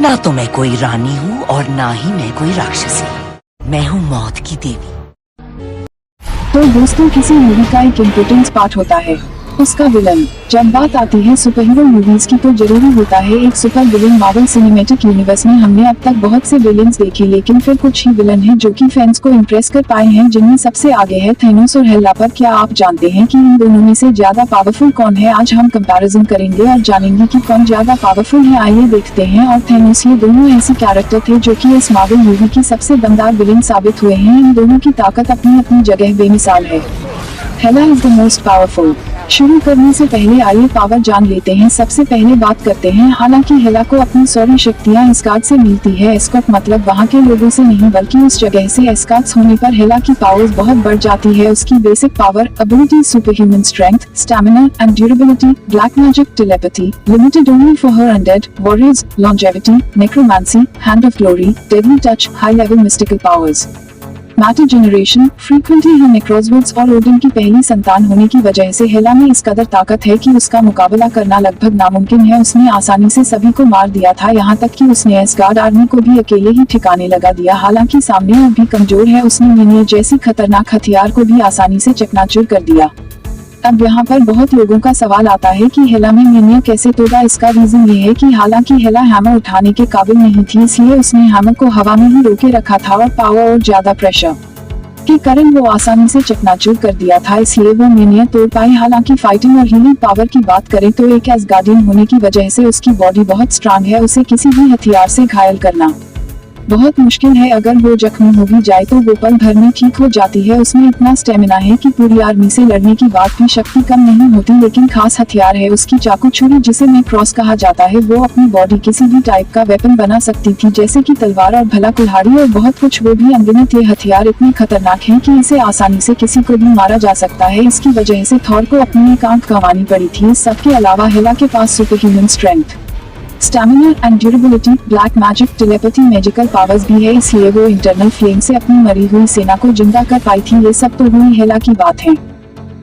ना तो मैं कोई रानी हूँ और ना ही मैं कोई राक्षसी। मैं हूँ मौत की देवी। तो दोस्तों, किसी मूवी का एक इम्पोर्टेंस पार्ट होता है उसका विलन। जब बात आती है सुपर हीरो मूवीज की तो जरूरी होता है एक super villain. Marvel cinematic universe में हमने अब तक बहुत से विलन्स देखे, लेकिन फिर कुछ ही विलन हैं जो कि फैंस को इम्प्रेस कर पाए हैं, जिनमें सबसे आगे है थैनोस और हेला। पर क्या आप जानते हैं कि इन दोनों में से ज्यादा पावरफुल कौन है? आज हम कंपैरिजन करेंगे और जानेंगे कि कौन ज्यादा पावरफुल है। आइए देखते हैं। और थैनोस, ये दोनों ऐसे कैरेक्टर थे जो कि इस मार्वल मूवी की सबसे दमदार विलन साबित हुए हैं। इन दोनों की ताकत अपनी अपनी जगह बेमिसाल है। हेला इज द मोस्ट पावरफुल। शुरू करने से पहले आइए पावर जान लेते हैं। सबसे पहले बात करते हैं। हालांकि हेला को अपनी सारी शक्तियां एस्गार्ड से मिलती है। एस्गार्ड मतलब वहां के लोगों से नहीं, बल्कि उस जगह से। एस्गार्ड्स होने पर हेला की पावर्स बहुत बढ़ जाती है। उसकी basic power ability super human strength, stamina and durability, black magic, telepathy, limited only for her undead warriors, longevity, necromancy, hand of glory, deadly touch, high level mystical powers. Matter generation, frequently हम necroswords और Odin की पहली संतान होने की वजह से हेला में इस कदर ताकत है कि उसका मुकाबला करना लगभग नामुमकिन है। उसने आसानी से सभी को मार दिया था, यहाँ तक कि उसने एस्गार्ड आर्मी को भी अकेले ही ठिकाने लगा दिया। हालांकि सामने और भी कमजोर है, उसने मिनियर जैसी खतरनाक हथियार को भी आसानी से चकनाचूर कर दिया। अब यहाँ पर बहुत लोगों का सवाल आता है कि हेला में मिनियर कैसे तोड़ा। इसका रीजन ये है कि हालांकि हेला हैमर उठाने के काबिल नहीं थी, इसलिए उसने हैमर को हवा में ही रोके रखा था और पावर और ज्यादा प्रेशर के कारण वो आसानी से चकनाचूर कर दिया था, इसलिए वो मिनियर तोड़ पाई। हालांकि फाइटिंग और हीलिंग पावर की बात करें तो एक एस्गार्डियन होने की वजह से उसकी बॉडी बहुत स्ट्रांग है। उसे किसी भी हथियार से घायल करना बहुत मुश्किल है। अगर वो जख्मी हो भी जाए तो वो पल भर में ठीक हो जाती है। उसमें इतना स्टेमिना है कि पूरी आर्मी से लड़ने की बात भी शक्ति कम नहीं होती। लेकिन खास हथियार है उसकी चाकू छुरी, जिसे में क्रॉस कहा जाता है। वो अपनी बॉडी किसी भी टाइप का वेपन बना सकती थी, जैसे कि तलवार और भला कुल्हाड़ी और बहुत कुछ। वो भी अनगिनत। ये हथियार इतने खतरनाक हैं कि इसे आसानी से किसी को भी मारा जा सकता है। इसकी वजह से थॉर को अपनी एक आंख गंवानी पड़ी थी। इस सब के अलावा हेला के पास super human strength, stamina and durability, black magic, telepathy, magical powers भी है, इसलिए वो इंटरनल फ्लेम से अपनी मरी हुई सेना को जिंदा कर पाई थी। ये सब तो हुई हेला की बात है।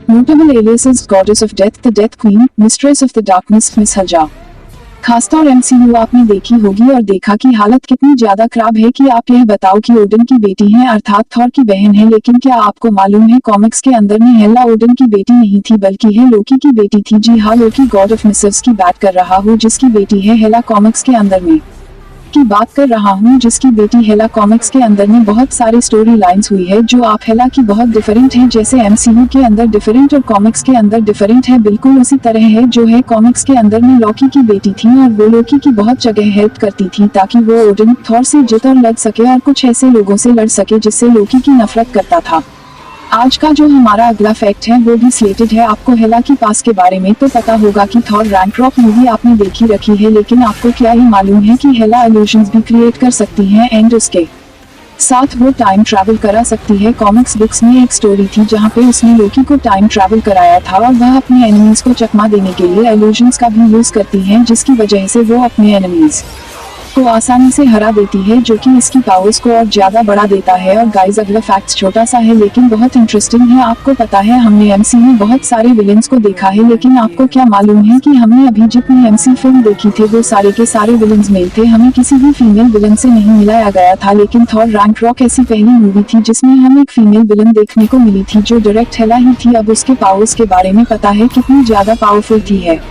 Notable aliases, goddess of death, the death queen, mistress of the darkness, miss हजा। खासतौर एमसीयू आपने देखी होगी और देखा कि हालत कितनी ज्यादा खराब है। कि आप यह बताओ कि ओडिन की बेटी है, अर्थात थॉर की बहन है। लेकिन क्या आपको मालूम है कॉमिक्स के अंदर में हेला ओडिन की बेटी नहीं थी, बल्कि है लोकी की बेटी थी। जी हाँ, लोकी गॉड ऑफ मिसर्स की बात कर रहा हूँ, जिसकी बेटी है हेला। कॉमिक्स के अंदर में की बात कर रहा हूँ, जिसकी बेटी हेला। कॉमिक्स के अंदर में बहुत सारी स्टोरी लाइंस हुई है जो आप हेला की बहुत डिफरेंट है, जैसे एमसीयू के अंदर डिफरेंट और कॉमिक्स के अंदर डिफरेंट है। बिल्कुल उसी तरह है जो है कॉमिक्स के अंदर में लोकी की बेटी थी और वो लोकी की बहुत जगह हेल्प करती थी ताकि वो ओडिन, थॉर से जीत और लड़ सके और कुछ ऐसे लोगों से लड़ सके जिससे लोकी की नफरत करता था। आज का जो हमारा अगला फैक्ट है वो भी स्लेटेड है। आपको हेला की पास के बारे में तो पता होगा कि थॉर रैग्नारोक मूवी आपने देखी रखी है, लेकिन आपको क्या ये मालूम है कि हेला इल्यूजन्स भी क्रिएट कर सकती है एंड उसके साथ वो टाइम ट्रैवल करा सकती है। कॉमिक्स बुक्स में एक स्टोरी थी जहाँ पे उसने लोकी को टाइम ट्रैवल कराया था और वह अपने एनिमीज को चकमा देने के लिए इल्यूजन्स का भी यूज करती है, जिसकी वजह से वो अपने एनिमीज को आसानी से हरा देती है, जो कि इसकी पावर्स को और ज्यादा बढ़ा देता है। और गाइस, अगला फैक्ट छोटा सा है लेकिन बहुत इंटरेस्टिंग है। आपको पता है हमने एमसी में बहुत सारे विलेंस को देखा है, लेकिन आपको क्या मालूम है कि हमने अभी जितनी एमसी फिल्म देखी थे वो सारे के सारे विलेंस मेल थे। हमें किसी भी फीमेल विलन से नहीं मिलाया गया था। लेकिन थॉर रैग्नारोक ऐसी पहली मूवी थी जिसमें हमें एक फीमेल विलन देखने को मिली थी जो डायरेक्ट हेला ही थी। अब उसके पावर्स के बारे में पता है कितनी ज्यादा पावरफुल थी है।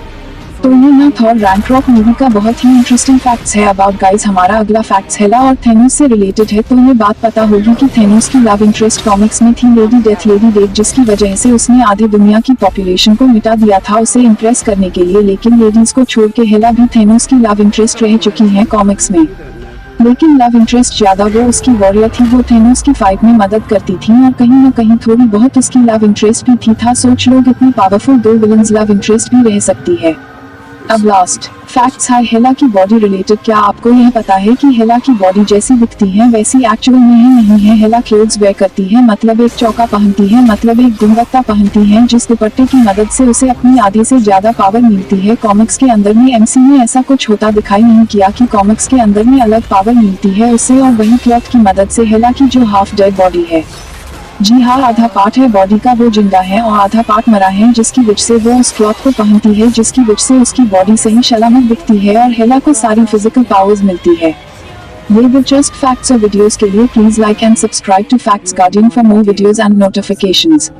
तो ये ना थॉर रैग्नारोक मूवी का बहुत ही इंटरेस्टिंग फैक्ट्स है अबाउट गाइस। हमारा अगला फैक्ट्स हेला और थैनोस से रिलेटेड है। तो ये बात पता होगी कि थैनोस की लव इंटरेस्ट कॉमिक्स में थी लेडी डेथ, जिसकी वजह से उसने आधे दुनिया की पॉपुलेशन को मिटा दिया था उसे इम्प्रेस करने के लिए। लेकिन लेडीज को छोड़ के हेला भी थैनोस की लव इंटरेस्ट रह चुकी है कॉमिक्स में। लेकिन लव इंटरेस्ट ज्यादा वो उसकी वॉरियर थी, वो थैनोस की फाइट में मदद करती थी और कहीं न कहीं थोड़ी बहुत उसकी लव इंटरेस्ट भी थी था। सोच लोग इतनी पावरफुल दो विलन्स लव इंटरेस्ट भी रह सकती है। अब लास्ट फैक्ट्स है हेला की बॉडी रिलेटेड। क्या आपको यह पता है कि हेला की बॉडी जैसी दिखती है वैसी एक्चुअल में है नहीं है। हेला क्लोथ्स वेयर करती है, मतलब एक चौका पहनती है, मतलब एक गुणवत्ता पहनती है, जिस दुपट्टे की मदद से उसे अपनी आधी से ज्यादा पावर मिलती है। कॉमिक्स के अंदर में एमसी में ऐसा कुछ होता दिखाई नहीं किया कि कॉमिक्स के अंदर में अलग पावर मिलती है उसे, और वही क्लॉथ की मदद से हेला की जो हाफ डेड बॉडी है जी हाँ, आधा पार्ट है बॉडी का वो जिंदा है और आधा पार्ट मरा है, जिसकी वजह से वो उस क्लॉथ को पहनती है, जिसकी वजह से उसकी बॉडी सही सलामत दिखती है और हेला को सारी फिजिकल पावर्स मिलती है। ये दिलचस्प फैक्ट्स और वीडियोस के लिए please like and subscribe to Facts Guardian for more videos and notifications.